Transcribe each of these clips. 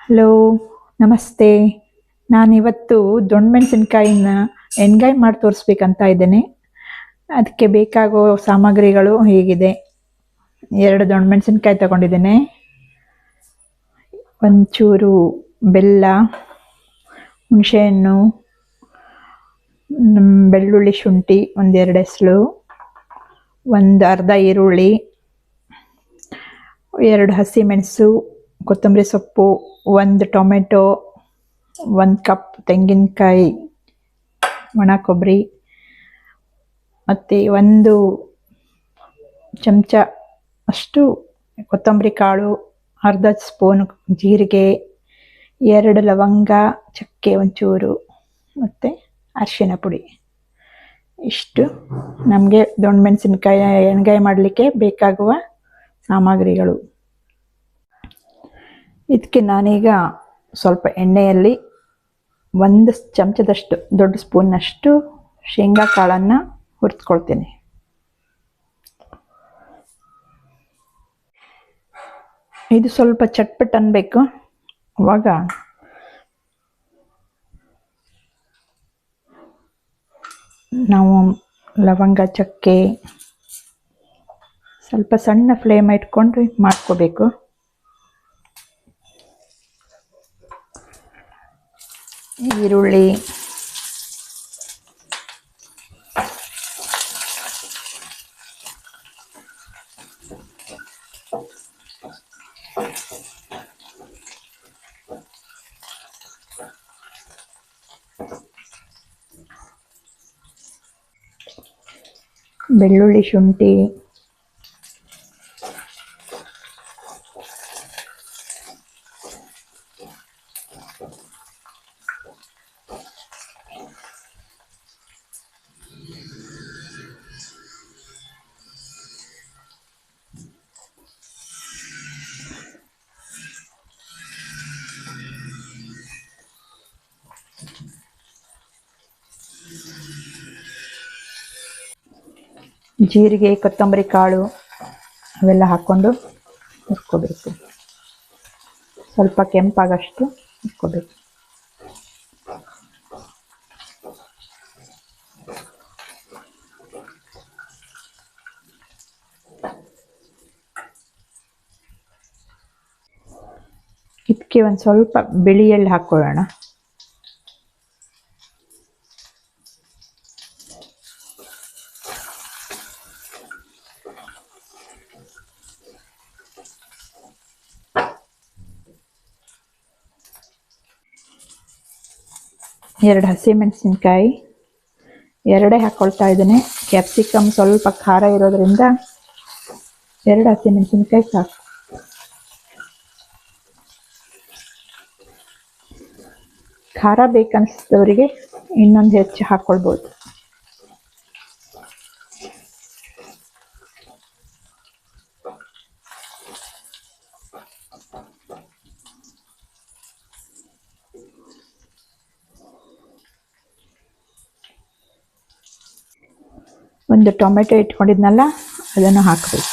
Hello, ನಮಸ್ತೆ. ನಾನಿವತ್ತು ದೊಣ್ಣಮೆಣಸಿನ್ಕಾಯಿನ ಎಣ್ಗಾಯಿ ಮಾಡಿ ತೋರಿಸ್ಬೇಕಂತ ಇದ್ದೇನೆ. ಅದಕ್ಕೆ ಬೇಕಾಗೋ ಸಾಮಗ್ರಿಗಳು ಹೀಗಿದೆ. 2 ದೊಣ್ಣಮೆಣಸಿನ್ಕಾಯಿ ತಗೊಂಡಿದ್ದೇನೆ, ಒಂಚೂರು ಬೆಲ್ಲ, ಹುಣಸೆಹಣ್ಣು, ಬೆಳ್ಳುಳ್ಳಿ ಶುಂಠಿ 1-2 ಎಸಳು, ಒಂದು ಅರ್ಧ ಈರುಳ್ಳಿ, 2 ಹಸಿಮೆಣಸು, ಕೊತ್ತಂಬರಿ ಸೊಪ್ಪು, 1 ಟೊಮೆಟೊ, 1 ಕಪ್ ತೆಂಗಿನಕಾಯಿ, ಒಣ ಕೊಬ್ಬರಿ, ಮತ್ತು 1 ಚಮಚ ಅಷ್ಟು ಕೊತ್ತಂಬರಿ ಕಾಳು, ಅರ್ಧ ಸ್ಪೂನ್ ಜೀರಿಗೆ, 2 ಲವಂಗ, ಚಕ್ಕೆ ಒಂಚೂರು, ಮತ್ತು ಅರಿಶಿನ ಪುಡಿ. ಇಷ್ಟು ನಮಗೆ ದೊಣ್ಣಮೆಣಸಿನ್ಕಾಯಿ ಎಣ್ಗಾಯಿ ಮಾಡಲಿಕ್ಕೆ ಬೇಕಾಗುವ ಸಾಮಗ್ರಿಗಳು. ಇದಕ್ಕೆ ನಾನೀಗ ಸ್ವಲ್ಪ ಎಣ್ಣೆಯಲ್ಲಿ 1 ಚಮಚದಷ್ಟು ದೊಡ್ಡ ಸ್ಪೂನ್ನಷ್ಟು ಶೇಂಗಾ ಕಾಳನ್ನು ಹುರಿದ್ಕೊಳ್ತೀನಿ. ಇದು ಸ್ವಲ್ಪ ಚಟ್ಪಟ್ ಅನ್ನಬೇಕು. ಅವಾಗ ನಾವು ಲವಂಗ, ಚಕ್ಕೆ ಸ್ವಲ್ಪ ಸಣ್ಣ ಫ್ಲೇಮ್ ಇಟ್ಕೊಂಡು ಮಾಡ್ಕೋಬೇಕು. ಈರುಳ್ಳಿ, ಬೆಳ್ಳುಳ್ಳಿ ಶುಂಠಿ, ಜೀರಿಗೆ, ಕೊತ್ತಂಬರಿ ಕಾಳು ಅವೆಲ್ಲ ಹಾಕ್ಕೊಂಡು ಹುರ್ಕೋಬೇಕು. ಸ್ವಲ್ಪ ಕೆಂಪಾಗಷ್ಟು ಹುರ್ಕೋಬೇಕು. ಇದಕ್ಕೆ ಒಂದು ಸ್ವಲ್ಪ ಬಿಳಿ ಎಳ್ಳು ಹಾಕ್ಕೊಳ್ಳೋಣ. ಎರಡು ಹಸಿಮೆಣಸಿನ್ಕಾಯಿ, 2 ಹಾಕ್ಕೊಳ್ತಾ ಇದ್ದೇನೆ. ಕ್ಯಾಪ್ಸಿಕಮ್ ಸ್ವಲ್ಪ ಖಾರ ಇರೋದ್ರಿಂದ 2 ಹಸಿಮೆಣಸಿನ್ಕಾಯಿ ಸಾಕು. ಖಾರ ಬೇಕನ್ನಿಸಿದವರಿಗೆ ಇನ್ನೊಂದು ಹೆಚ್ಚು ಹಾಕ್ಕೊಳ್ಬೋದು. ಒಂದು ಟೊಮೆಟೊ ಇಟ್ಕೊಂಡಿದ್ನಲ್ಲ ಅದನ್ನು ಹಾಕಬೇಕು.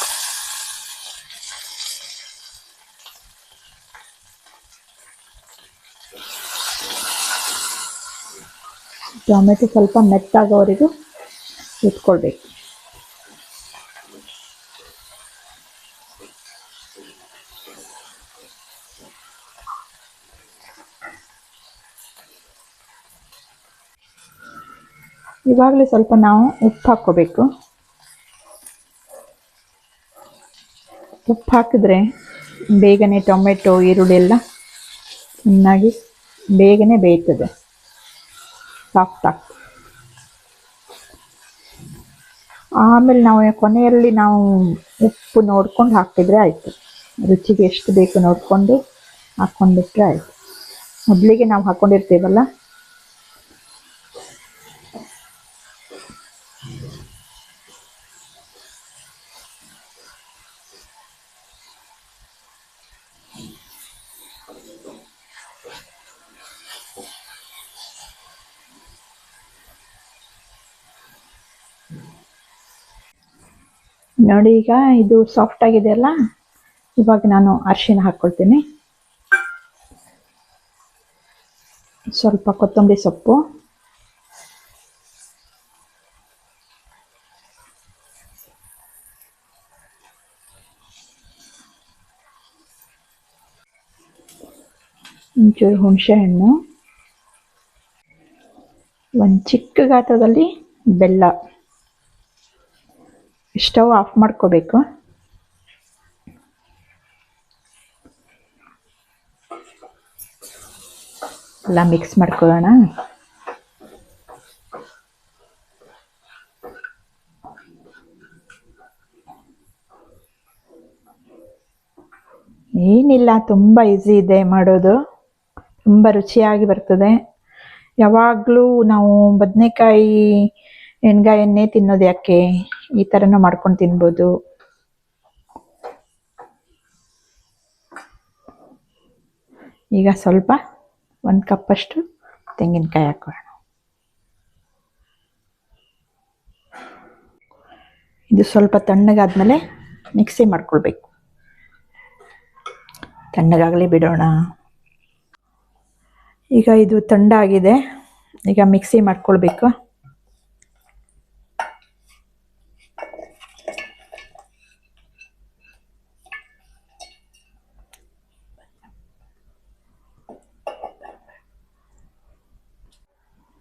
ಟೊಮೆಟೊ ಸ್ವಲ್ಪ ಮೆತ್ತಾಗೋವರೆಗೂ ಇಟ್ಕೊಳ್ಬೇಕು. ಇವಾಗಲೇ ಸ್ವಲ್ಪ ನಾವು ಉಪ್ಪು ಹಾಕ್ಕೋಬೇಕು. ಉಪ್ಪು ಹಾಕಿದ್ರೆ ಬೇಗನೆ ಟೊಮೆಟೊ, ಈರುಳ್ಳಿ ಎಲ್ಲ ಚೆನ್ನಾಗಿ ಬೇಗನೆ ಬೇಯ್ತದೆ, ಸಾಫ್ಟ್ ಆಗ್ತದೆ. ಆಮೇಲೆ ನಾವು ಕೊನೆಯಲ್ಲಿ ನಾವು ಉಪ್ಪು ನೋಡ್ಕೊಂಡು ಹಾಕಿದರೆ ಆಯಿತು. ರುಚಿಗೆ ಎಷ್ಟು ಬೇಕು ನೋಡಿಕೊಂಡು ಹಾಕ್ಕೊಂಡ್ಬಿಟ್ರೆ ಆಯಿತು. ಮೊದಲಿಗೆ ನಾವು ಹಾಕ್ಕೊಂಡಿರ್ತೀವಲ್ಲ. ನೋಡಿ, ಈಗ ಇದು ಸಾಫ್ಟ್ ಆಗಿದೆಯಲ್ಲ. ಇವಾಗ ನಾನು ಅರಿಶಿನ ಹಾಕ್ಕೊಳ್ತೀನಿ. ಸ್ವಲ್ಪ ಕೊತ್ತಂಬರಿ ಸೊಪ್ಪು, ಒಂಚೂರು ಹುಣಸೆ ಹಣ್ಣು, ಒಂದು ಚಿಕ್ಕ ಗಾತ್ರದಲ್ಲಿ ಬೆಲ್ಲ. ಸ್ಟವ್ ಆಫ್ ಮಾಡ್ಕೋಬೇಕು. ಎಲ್ಲ ಮಿಕ್ಸ್ ಮಾಡ್ಕೊಳ್ಳೋಣ. ಏನಿಲ್ಲ, ತುಂಬ ಈಸಿ ಇದೆ ಮಾಡೋದು, ತುಂಬ ರುಚಿಯಾಗಿ ಬರ್ತದೆ. ಯಾವಾಗಲೂ ನಾವು ಬದನೆಕಾಯಿ ಎಣ್ಣೆಗಾಯನ್ನೇ ತಿನ್ನೋದು ಯಾಕೆ, ಈ ಥರನೂ ಮಾಡ್ಕೊಂಡು ತಿನ್ಬೋದು. ಈಗ ಸ್ವಲ್ಪ 1 ಕಪ್ಪಷ್ಟು ತೆಂಗಿನಕಾಯಿ ಹಾಕೋಣ. ಇದು ಸ್ವಲ್ಪ ತಣ್ಣಗಾದ್ಮೇಲೆ ಮಿಕ್ಸಿ ಮಾಡ್ಕೊಳ್ಬೇಕು. ತಣ್ಣಗಾಗಲಿ ಬಿಡೋಣ. ಈಗ ಇದು ತಣ್ಣಗಾಗಿದೆ, ಈಗ ಮಿಕ್ಸಿ ಮಾಡ್ಕೊಳ್ಬೇಕು.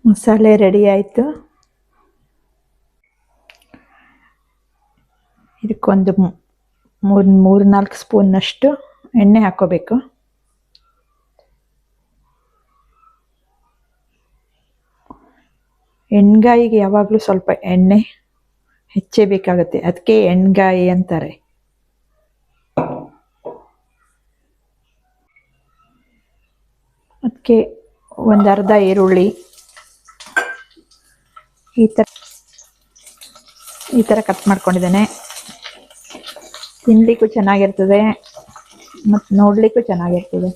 ಮಸಾಲೆ ರೆಡಿ ಆಯಿತು. ಇದಕ್ಕೊಂದು 3-4 ಸ್ಪೂನ್ನಷ್ಟು ಎಣ್ಣೆ ಹಾಕೋಬೇಕು. ಎಣ್ಗಾಯಿಗೆ ಯಾವಾಗಲೂ ಸ್ವಲ್ಪ ಎಣ್ಣೆ ಹೆಚ್ಚೇ ಬೇಕಾಗುತ್ತೆ, ಅದಕ್ಕೆ ಎಣ್ಗಾಯಿ ಅಂತಾರೆ. ಅದಕ್ಕೆ ಒಂದು ಅರ್ಧ ಈರುಳ್ಳಿ ಈ ಥರ ಕಟ್ ಮಾಡ್ಕೊಂಡಿದ್ದೇನೆ. ತಿನ್ನಲಿಕ್ಕೂ ಚೆನ್ನಾಗಿರ್ತದೆ ಮತ್ತು ನೋಡಲಿಕ್ಕೂ ಚೆನ್ನಾಗಿರ್ತದೆ.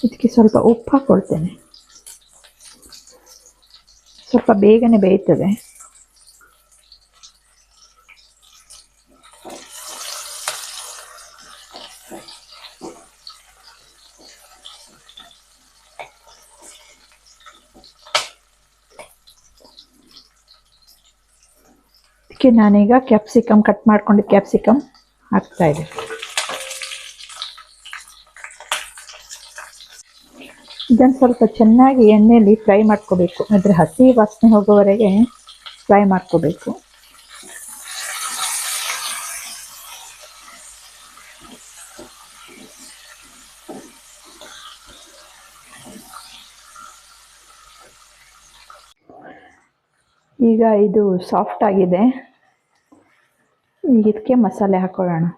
ಇದಕ್ಕೆ ಸ್ವಲ್ಪ ಉಪ್ಪು ಹಾಕ್ಕೊಳ್ತೇನೆ, ಸ್ವಲ್ಪ ಬೇಗನೆ ಬೇಯ್ತದೆ. ಇದಕ್ಕೆ ನಾನೀಗ ಕ್ಯಾಪ್ಸಿಕಮ್, ಕಟ್ ಮಾಡ್ಕೊಂಡಿದ್ದ ಕ್ಯಾಪ್ಸಿಕಮ್ ಹಾಕ್ತಾ ಇದ್ದೀನಿ. ಇದನ್ನು ಸ್ವಲ್ಪ ಚೆನ್ನಾಗಿ ಎಣ್ಣೆಯಲ್ಲಿ ಫ್ರೈ ಮಾಡ್ಕೋಬೇಕು, ಅದರ ಹಸಿ ವಾಸನೆ ಹೋಗೋವರೆಗೆ ಫ್ರೈ ಮಾಡ್ಕೋಬೇಕು. ಈಗ ಇದು ಸಾಫ್ಟ್ ಆಗಿದೆ, ಈಗ ಇದಕ್ಕೆ ಮಸಾಲೆ ಹಾಕೊಳ್ಳೋಣ.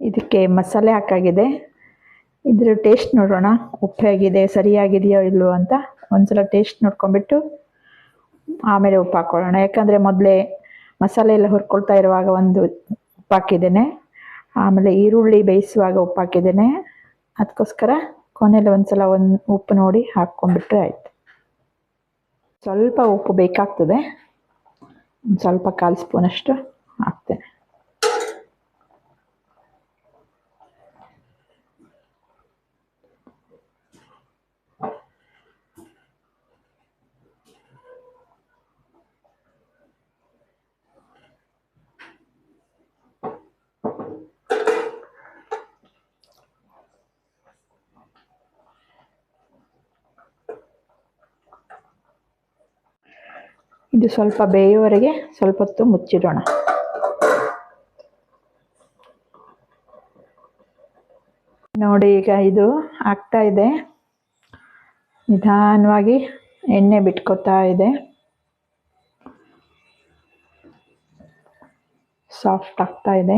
ಇದಕ್ಕೆ ಮಸಾಲೆ ಹಾಕಾಗಿದೆ, ಇದ್ರ ಟೇಸ್ಟ್ ನೋಡೋಣ, ಉಪ್ಪು ಹೇಗಿದೆ, ಸರಿಯಾಗಿದೆಯೋ ಇಲ್ಲವೋ ಅಂತ ಒಂದ್ಸಲ ಟೇಸ್ಟ್ ನೋಡ್ಕೊಂಡ್ಬಿಟ್ಟು ಆಮೇಲೆ ಉಪ್ಪು ಹಾಕ್ಕೊಳ್ಳೋಣ. ಯಾಕಂದರೆ ಮೊದಲೇ ಮಸಾಲೆ ಎಲ್ಲ ಹುರ್ಕೊಳ್ತಾ ಇರುವಾಗ ಒಂದು ಉಪ್ಪು ಹಾಕಿದ್ದೇನೆ, ಆಮೇಲೆ ಈರುಳ್ಳಿ ಬೇಯಿಸುವಾಗ ಉಪ್ಪು ಹಾಕಿದ್ದೇನೆ. ಅದಕ್ಕೋಸ್ಕರ ಕೊನೆಯಲ್ಲಿ ಒಂದ್ಸಲ ಉಪ್ಪು ನೋಡಿ ಹಾಕ್ಕೊಂಡ್ಬಿಟ್ರೆ ಆಯಿತು. ಸ್ವಲ್ಪ ಉಪ್ಪು ಬೇಕಾಗ್ತದೆ, ಸ್ವಲ್ಪ 1/4 ಸ್ಪೂನಷ್ಟು ಹಾಕ್ತೇನೆ. ಇದು ಸ್ವಲ್ಪ ಬೇಯುವವರೆಗೆ ಸ್ವಲ್ಪ ಹೊತ್ತು ಮುಚ್ಚಿಡೋಣ. ನೋಡಿ, ಈಗ ಇದು ಆಗ್ತಾ ಇದೆ. ನಿಧಾನವಾಗಿ ಎಣ್ಣೆ ಬಿಟ್ಕೋತಾ ಇದೆ, ಸಾಫ್ಟ್ ಆಗ್ತಾ ಇದೆ.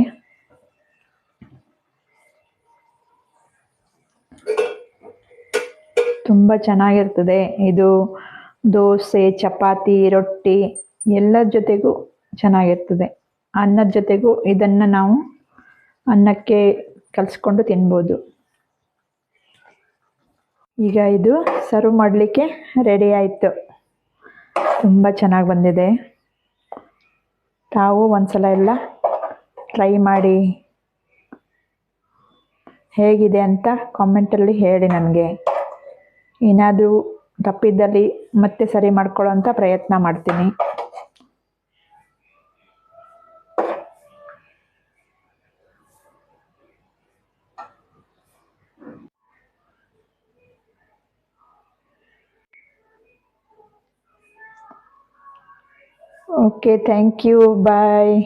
ತುಂಬ ಚೆನ್ನಾಗಿರ್ತದೆ ಇದು. ದೋಸೆ, ಚಪಾತಿ, ರೊಟ್ಟಿ ಎಲ್ಲರ ಜೊತೆಗೂ ಚೆನ್ನಾಗಿರ್ತದೆ. ಅನ್ನದ ಜೊತೆಗೂ ಇದನ್ನು ನಾವು ಅನ್ನಕ್ಕೆ ಕಲಿಸ್ಕೊಂಡು ತಿನ್ಬೋದು. ಈಗ ಇದು ಸರ್ವ್ ಮಾಡಲಿಕ್ಕೆ ರೆಡಿ ಆಯಿತು. ತುಂಬ ಚೆನ್ನಾಗಿ ಬಂದಿದೆ. ತಾವು ಒಂದ್ಸಲ ಎಲ್ಲ ಟ್ರೈ ಮಾಡಿ ಹೇಗಿದೆ ಅಂತ ಕಾಮೆಂಟಲ್ಲಿ ಹೇಳಿ. ನನಗೆ ಏನಾದರೂ ತಪ್ಪಿದ್ದಲ್ಲಿ ಮತ್ತೆ ಸರಿ ಮಾಡ್ಕೊಳ್ಳೋ ಅಂಥ ಪ್ರಯತ್ನ ಮಾಡ್ತೀನಿ. Okay, thank you, bye.